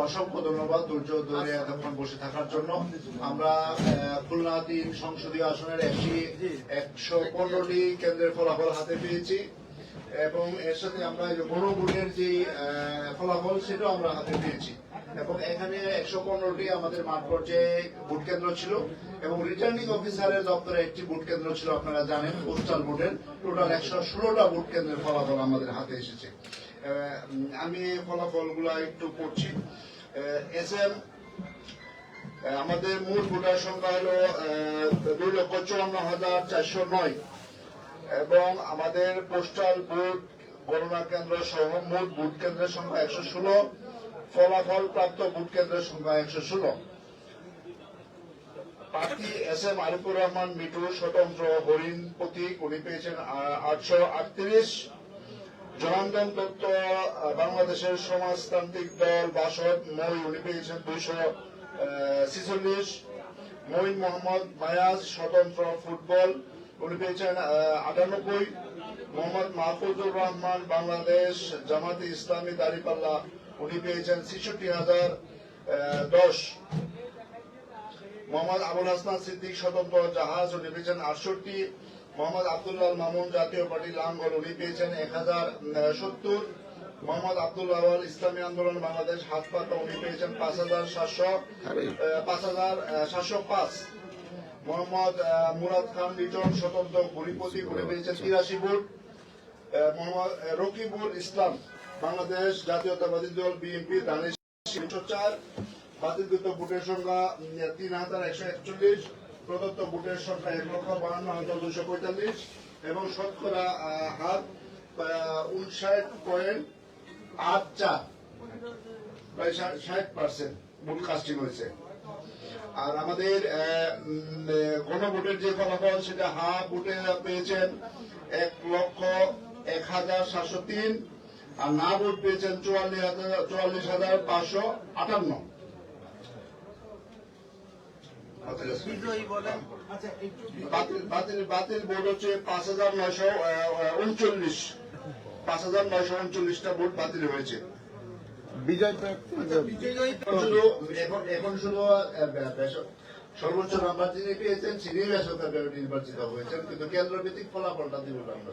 অসংখ্য ধন্যবাদ ধৈর্য ধরে এতক্ষণ বসে থাকার জন্য। আমরা খুলনা ৩ সংসদীয় আসনের 115টি কেন্দ্রের ফলাফল হাতে পেয়েছি এবং এর সাথে আমরা গণভোটের যে ফলাফল সেটাও আমরা হাতে পেয়েছি এবং এখানে 115টি আমাদের মাঠ পর্যায়ে ভোট কেন্দ্র ছিল এবং রিটার্নিং অফিসারের দপ্তরে একটি ভোট কেন্দ্র ছিল। আপনারা জানেন পোস্টাল ভোটের টোটাল 116টা ভোট কেন্দ্রের ফলাফল আমাদের হাতে এসেছে। আমি ফলাফলগুলো একটু পড়ছি। আমাদের মোট ভোটার সংখ্যা হল 2,54,409 এবং আমাদের পোস্টাল ভোট গণনা কেন্দ্র সহ মোট ভোট কেন্দ্রের সংখ্যা 116, ফলাফল প্রাপ্ত ভোট কেন্দ্রের সংখ্যা 116। প্রার্থী SM আরিফুর রহমান মিঠু স্বতন্ত্র হরিণ প্রতীক উনি পেয়েছেন 838। জনার্দন দত্ত বাংলাদেশের সমাজতান্ত্রিক দল বাসদ মই উনি পেয়েছেন 246। মঈন মোহাম্মদ মায়াজ স্বতন্ত্র ফুটবল উনি পেয়েছেন 98। মোহাম্মদ মাহফুজুর রহমান বাংলাদেশ জামাতে ইসলামী দাঁড়িপাল্লা উনি পেয়েছেন 66,010। মোহাম্মদ আবুল হাসনান সিদ্দিক স্বতন্ত্র জাহাজ উনি পেয়েছেন 68। মোহাম্মদ আব্দুল্লাহ মামুন জাতীয় পার্টি লাঙ্গল উনি পেয়েছেন 1070। মোহাম্মদ আব্দুল আওয়াল ইসলামী আন্দোলন বাংলাদেশ হাতপাতা উনি পেয়েছেন 5,705। মোহাম্মদ মুরাদ খান লিটন স্বতন্ত্র ঘুরিপতি উনি পেয়েছেন 83 ভোট। মোহাম্মদ রকিবুল ইসলাম বাংলাদেশ জাতীয়তাবাদী দল বিএনপি দানিশ 4। বাতিলকৃত ভোটের সংখ্যা 3,141। প্রদত্ত ভোটের সংখ্যা 1,52,245 এবং শতকরা হার 59.84 প্রায় 60% ভোট কাস্টিং হয়েছে। আর আমাদের গণভোটের যে ফলাফল সেটা হা ভোটে পেয়েছেন 1,01,703 আর না ভোট পেয়েছেন 44,558। বাতিল ভোট হচ্ছে 5,939টা ভোট বাতিল হয়েছে। এখন শুধু সর্বোচ্চ নাম্বার যিনি পেয়েছেন তিনি বেসরকারি নির্বাচিত হয়েছেন, কিন্তু কেন্দ্র ভিত্তিক ফলাফলটা দিব আমরা।